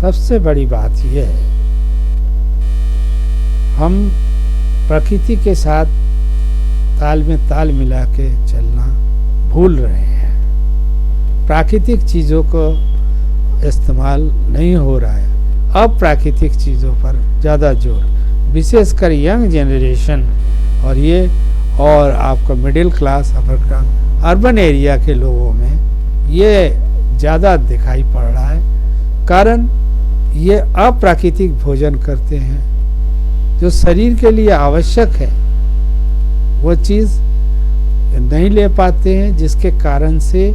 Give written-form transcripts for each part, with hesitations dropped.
सबसे बड़ी बात यह है, हम प्रकृति के साथ ताल में ताल मिला के चलना भूल रहे हैं। प्राकृतिक चीज़ों को इस्तेमाल नहीं हो रहा है, अप्राकृतिक चीज़ों पर ज़्यादा जोर, विशेषकर यंग जनरेशन और आपका middle class upper urban area के लोगों में ये ज़्यादा दिखाई पड़ रहा है। कारण ये अप्राकृतिक भोजन करते हैं, जो शरीर के लिए आवश्यक है वो चीज़ नहीं ले पाते हैं, जिसके कारण से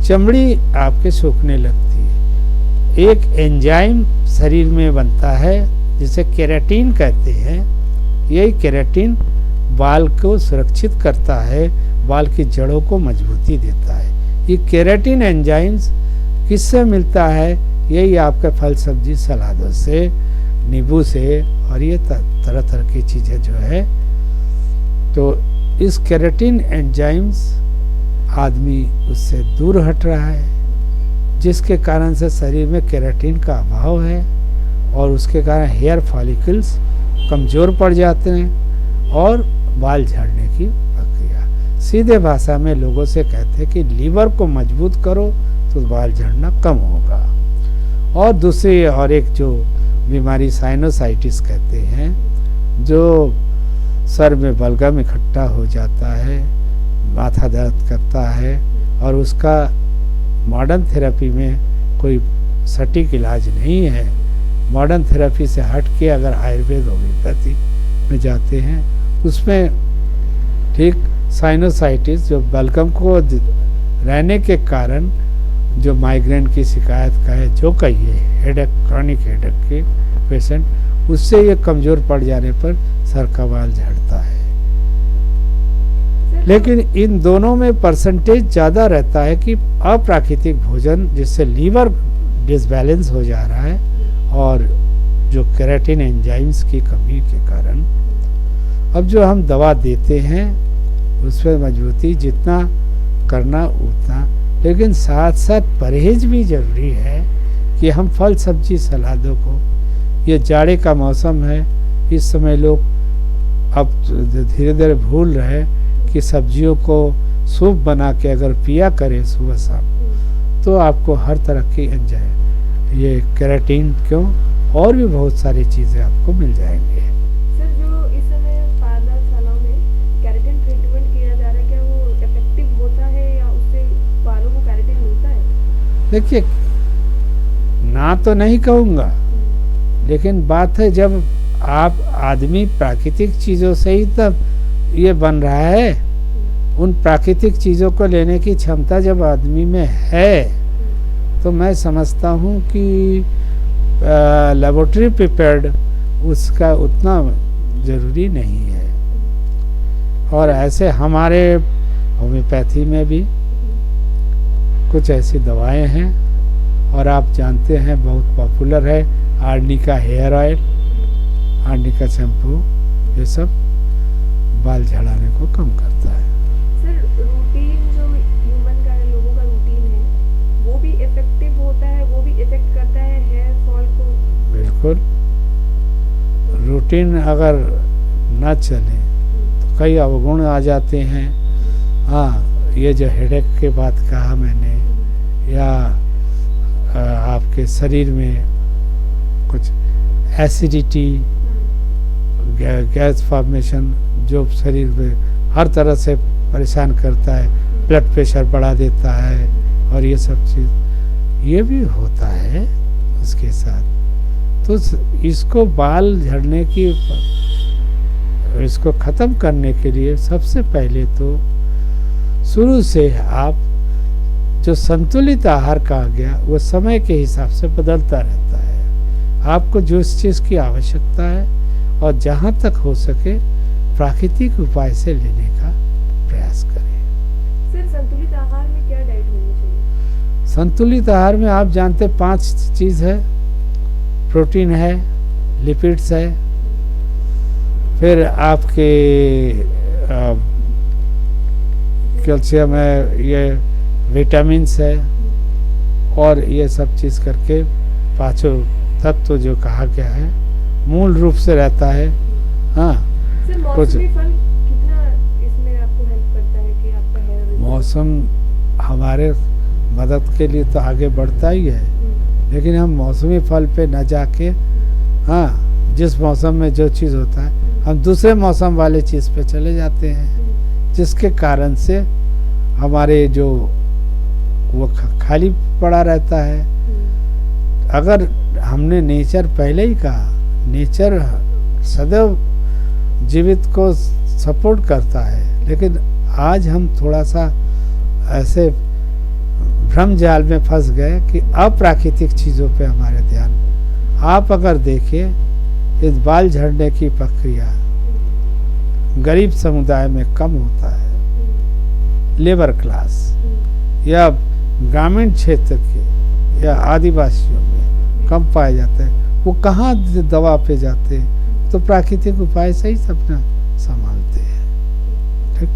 चमड़ी आपके सूखने लगती है। एक एंजाइम शरीर में बनता है जिसे केराटिन कहते हैं। यही केराटिन बाल को सुरक्षित करता है, बाल की जड़ों को मजबूती देता है। ये केराटिन एंजाइम्स किससे मिलता है? यही आपके फल सब्जी सलादों से, नींबू से, और ये तरह तरह की चीज़ें जो है। तो इस केराटिन एंजाइम्स आदमी उससे दूर हट रहा है, जिसके कारण से शरीर में केराटिन का अभाव है और उसके कारण हेयर फॉलिकल्स कमज़ोर पड़ जाते हैं और बाल झड़ने की प्रक्रिया। सीधे भाषा में लोगों से कहते हैं कि लीवर को मजबूत करो तो बाल झड़ना कम होगा। और दूसरी और एक जो बीमारी साइनोसाइटिस कहते हैं, जो सर में बलगम इकट्ठा हो जाता है, माथा दर्द करता है, और उसका मॉडर्न थेरेपी में कोई सटीक इलाज नहीं है। मॉडर्न थेरेपी से हट के अगर आयुर्वेद होम्योपैथी में जाते हैं, उसमें ठीक साइनोसाइटिस जो बलगम को रहने के कारण जो माइग्रेन की शिकायत का है, जो कहिए हेडेक, क्रॉनिक हेडेक के पेशेंट, उससे ये कमज़ोर पड़ जाने पर सर का बाल झड़ता है। लेकिन इन दोनों में परसेंटेज ज़्यादा रहता है कि अप्राकृतिक भोजन, जिससे लीवर डिसबैलेंस हो जा रहा है, और जो केराटिन एंजाइम्स की कमी के कारण अब जो हम दवा देते हैं उस पर मजबूती जितना करना उतना, लेकिन साथ साथ परहेज भी ज़रूरी है कि हम फल सब्जी सलादों को, ये जाड़े का मौसम है, इस समय लोग अब धीरे धीरे भूल रहे कि सब्जियों को सूप बना के अगर पिया करें सुबह शाम, तो आपको हर तरह की एंजाइम, ये केराटिन क्यों, और भी बहुत सारी चीज़ें आपको मिल जाएंगे। सर, जो इस समय पाठशालाओं में केराटिन ट्रीटमेंट किया जा रहा है, क्या वो इफेक्टिव होता है या उससे बालों को केराटिन मिलता है? देखिए, ना तो नहीं कहूँगा, लेकिन बात है जब आप आदमी प्राकृतिक चीज़ों से ही तब ये बन रहा है, उन प्राकृतिक चीज़ों को लेने की क्षमता जब आदमी में है, तो मैं समझता हूँ कि लेबोरेटरी प्रिपेयर्ड उसका उतना ज़रूरी नहीं है। और ऐसे हमारे होम्योपैथी में भी कुछ ऐसी दवाएं हैं, और आप जानते हैं बहुत पॉपुलर है Arnica hair oil, Arnica shampoo, ये सब बाल झड़ाने को कम करता है। सर, रूटीन जो ह्यूमन का है, लोगों का रूटीन है, वो भी इफेक्टिव होता है, वो भी इफेक्ट करता है हेयर फॉल को? बिल्कुल, रूटीन अगर न चले तो कई अवगुण आ जाते हैं। हाँ, ये जो हेडेक की बात कहा मैंने, या आपके शरीर में कुछ एसिडिटी, गैस फॉर्मेशन जो शरीर में हर तरह से परेशान करता है, ब्लड प्रेशर बढ़ा देता है, और ये सब चीज़ ये भी होता है उसके साथ। तो इसको बाल झड़ने की, इसको ख़त्म करने के लिए सबसे पहले तो शुरू से आप जो संतुलित आहार कहा गया, वो समय के हिसाब से बदलता रहता है। आपको जो इस चीज़ की आवश्यकता है, और जहाँ तक हो सके प्राकृतिक उपाय से लेने का प्रयास करें। सर, संतुलित आहार में क्या डाइट होनी चाहिए? संतुलित आहार में आप जानते 5 चीज़ है, प्रोटीन है, लिपिड्स है, फिर आपके कैल्शियम है, ये विटामिन्स है, और ये सब चीज़ करके 5 तत्व जो कहा गया है मूल रूप से रहता है। हाँ, सर कुछ मौसमी फल कितना इसमें आपको हेल्प करता है कि आपका हेयर मौसम हमारे मदद के लिए तो आगे बढ़ता ही है, लेकिन हम मौसमी फल पे न जाके, हाँ, जिस मौसम में जो चीज़ होता है हम दूसरे मौसम वाले चीज़ पे चले जाते हैं, जिसके कारण से हमारे जो वो खाली पड़ा रहता है। अगर हमने नेचर पहले ही कहा, नेचर सदैव जीवित को सपोर्ट करता है, लेकिन आज हम थोड़ा सा ऐसे भ्रम जाल में फंस गए कि अप्राकृतिक चीज़ों पे हमारे ध्यान। आप अगर देखें इस बाल झड़ने की प्रक्रिया गरीब समुदाय में कम होता है, लेबर क्लास या ग्रामीण क्षेत्र के या आदिवासियों में कम पाए जाते हैं। वो कहाँ दवा पे जाते हैं, तो प्राकृतिक उपाय से ही अपना संभालते हैं। ठीक।